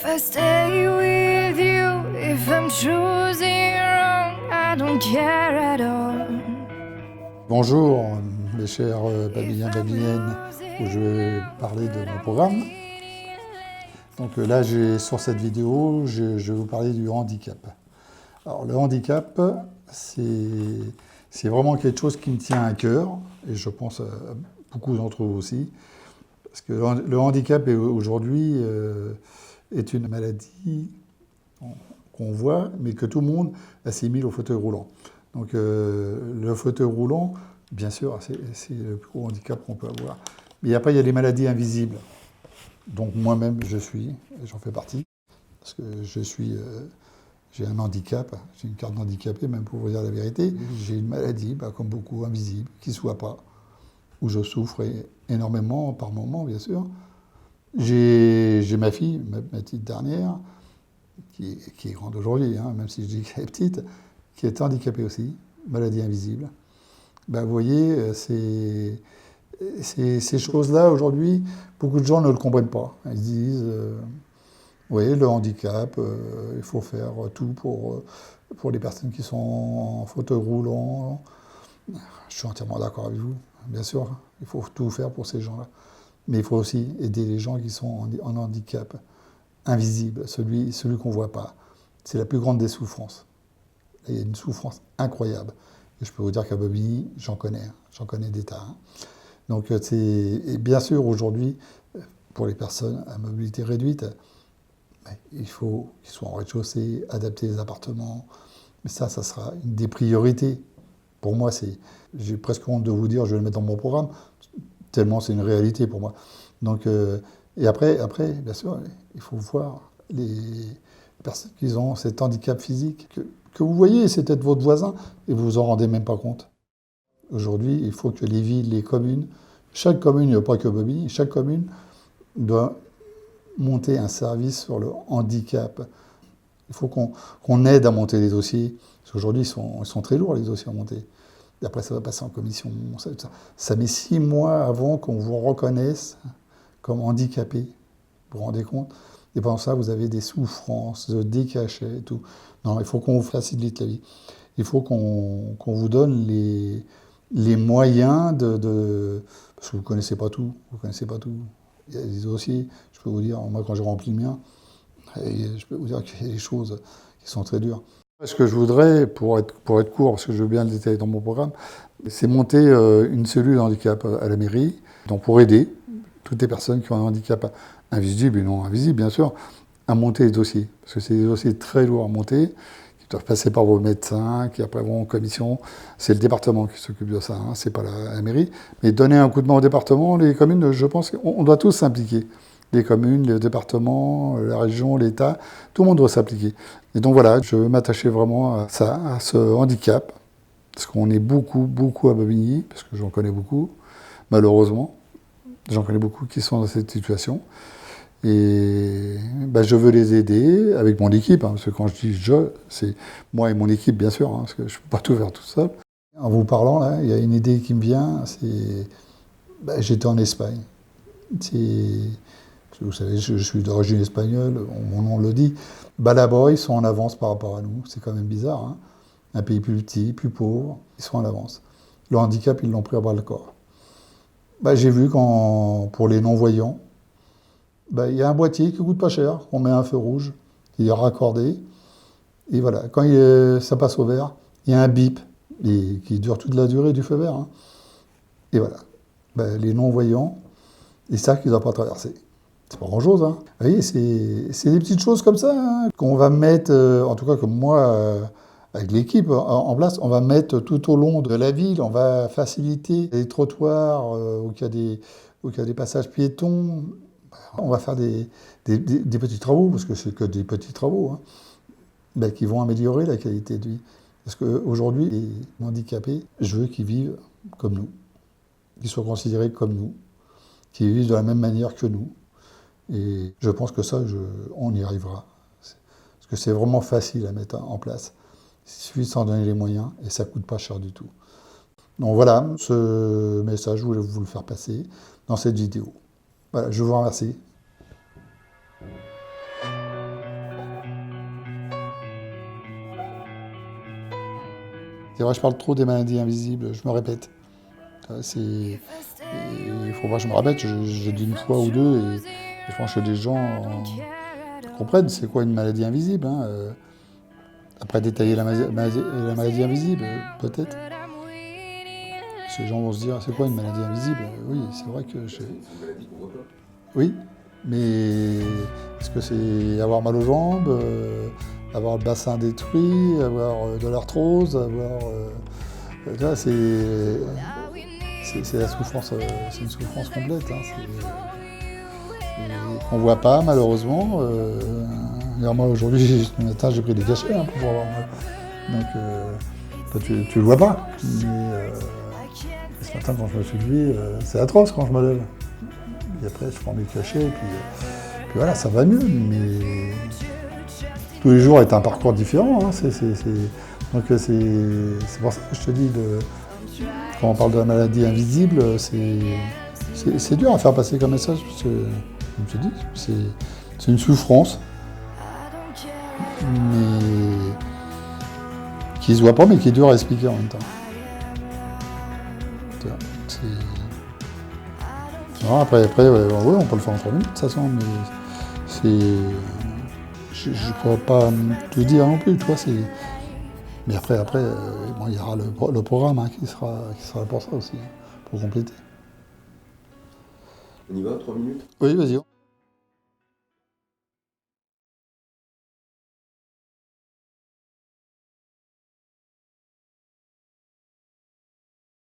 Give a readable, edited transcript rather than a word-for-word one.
If I stay with you, if I'm choosing wrong, I don't care at all. Bonjour mes chers Babylliens, Babylliennes, où je vais parler de mon programme. Donc là, sur cette vidéo, je vais vous parler du handicap. Alors le handicap, c'est vraiment quelque chose qui me tient à cœur, et je pense à beaucoup d'entre vous aussi, parce que le handicap aujourd'hui est une maladie qu'on voit, mais que tout le monde assimile au fauteuil roulant. Donc le fauteuil roulant, bien sûr, c'est le plus gros handicap qu'on peut avoir. Mais après, il y a les maladies invisibles. Donc moi-même, j'en fais partie, parce que j'ai un handicap, j'ai une carte d'handicapé, même pour vous dire la vérité. J'ai une maladie, comme beaucoup, invisible, qui ne se voit pas, où je souffre énormément par moment, bien sûr. J'ai ma fille, ma petite dernière, qui est grande aujourd'hui, hein, même si je dis qu'elle est petite, qui est handicapée aussi, maladie invisible. Vous voyez, ces choses-là, aujourd'hui, beaucoup de gens ne le comprennent pas. Ils disent, oui, le handicap, il faut faire tout pour les personnes qui sont en fauteuil roulant. Je suis entièrement d'accord avec vous, bien sûr, il faut tout faire pour ces gens-là. Mais il faut aussi aider les gens qui sont en handicap invisible, celui qu'on ne voit pas. C'est la plus grande des souffrances. Il y a une souffrance incroyable. Et je peux vous dire qu'à Bobigny, j'en connais des tas. Donc, et bien sûr, aujourd'hui, pour les personnes à mobilité réduite, il faut qu'ils soient en rez-de-chaussée, adapter les appartements. Mais ça sera une des priorités. Pour moi, j'ai presque honte de vous dire, je vais le mettre dans mon programme, tellement c'est une réalité pour moi. Donc, et après, bien sûr, il faut voir les personnes qui ont cet handicap physique que vous voyez, c'est peut-être votre voisin, et vous vous en rendez même pas compte. Aujourd'hui, il faut que les villes, les communes, chaque commune, il n'y a pas que Bobigny, chaque commune doit monter un service sur le handicap. Il faut qu'on aide à monter les dossiers, parce qu'aujourd'hui, ils sont très lourds, les dossiers à monter. Et après, ça va passer en commission. Ça met 6 mois avant qu'on vous reconnaisse comme handicapé. Vous vous rendez compte? Et pendant ça, vous avez des souffrances, des cachets et tout. Non, il faut qu'on vous facilite la vie. Il faut qu'on vous donne les moyens parce que vous ne connaissez pas tout. Vous connaissez pas tout. Il y a des dossiers, je peux vous dire, moi quand j'ai rempli le mien, je peux vous dire qu'il y a des choses qui sont très dures. Ce que je voudrais, pour être court, parce que je veux bien le détailler dans mon programme, c'est monter une cellule handicap à la mairie, donc pour aider toutes les personnes qui ont un handicap invisible et non invisible, bien sûr, à monter les dossiers. Parce que c'est des dossiers très lourds à monter, qui doivent passer par vos médecins, qui après vont en commission. C'est le département qui s'occupe de ça, hein, c'est pas la mairie. Mais donner un coup de main au département, les communes, je pense qu'on doit tous s'impliquer. Les communes, le département, la région, l'État, tout le monde doit s'appliquer. Et donc voilà, je veux m'attacher vraiment à ça, à ce handicap, parce qu'on est beaucoup à Bobigny, parce que j'en connais beaucoup, malheureusement. J'en connais beaucoup qui sont dans cette situation. Et je veux les aider avec mon équipe, hein, parce que quand je dis je, c'est moi et mon équipe, bien sûr, hein, parce que je ne peux pas tout faire tout seul. En vous parlant, là, il y a une idée qui me vient, c'est... j'étais en Espagne. Vous savez, je suis d'origine espagnole, mon nom le dit. Là-bas, ils sont en avance par rapport à nous. C'est quand même bizarre, hein. Un pays plus petit, plus pauvre, ils sont en avance. Le handicap, ils l'ont pris à bras le corps. J'ai vu pour les non-voyants, il y a un boîtier qui coûte pas cher, on met un feu rouge, il est raccordé, et voilà, quand ça passe au vert, il y a un bip qui dure toute la durée du feu vert, hein. Et voilà, les non-voyants, ils savent qu'ils ne doivent pas traverser. C'est pas grand-chose, hein. Vous voyez, c'est des petites choses comme ça, hein, qu'on va mettre, en tout cas comme moi, avec l'équipe en place, on va mettre tout au long de la ville, on va faciliter les trottoirs où il y a des passages piétons. On va faire des petits travaux, parce que c'est que des petits travaux, hein, qui vont améliorer la qualité de vie. Parce qu'aujourd'hui, les handicapés, je veux qu'ils vivent comme nous, qu'ils soient considérés comme nous, qu'ils vivent de la même manière que nous. Et je pense que ça, on y arrivera. Parce que c'est vraiment facile à mettre en place. Il suffit de s'en donner les moyens, et ça ne coûte pas cher du tout. Donc voilà, ce message, je voulais vous le faire passer dans cette vidéo. Voilà, je vous remercie. Et vrai, je parle trop des maladies invisibles, je me répète. Il faut pas que je me répète, je dis une fois ou deux, et je pense que les gens comprennent c'est quoi une maladie invisible. Hein. Après détailler la maladie invisible, peut-être. Ces gens vont se dire, c'est quoi une maladie invisible? Oui, c'est vrai que je... Oui, mais est-ce que c'est avoir mal aux jambes, avoir le bassin détruit, avoir de l'arthrose, avoir... là, c'est la souffrance, c'est une souffrance complète. Hein, qu'on ne voit pas, malheureusement. Moi, aujourd'hui, ce matin, j'ai pris des cachets pour pouvoir avoir mal. Donc, tu ne le vois pas. Mais ce matin, quand je me suis levé, c'est atroce quand je me lève. Et après, je prends des cachets, et puis voilà, ça va mieux. Mais tous les jours est un parcours différent. Hein, donc, c'est pour ça que je te dis, quand on parle de la maladie invisible, c'est dur à faire passer comme message, parce que, comme je te dis, c'est une souffrance, mais qui ne se voit pas, mais qui est dur à expliquer en même temps. Non, après ouais, on peut le faire en 3 minutes, de toute façon, mais je ne pourrais pas te dire non plus, tu vois, mais après bon, il y aura le programme hein, qui sera pour ça aussi, pour compléter. On y va, 3 minutes? Oui, vas-y.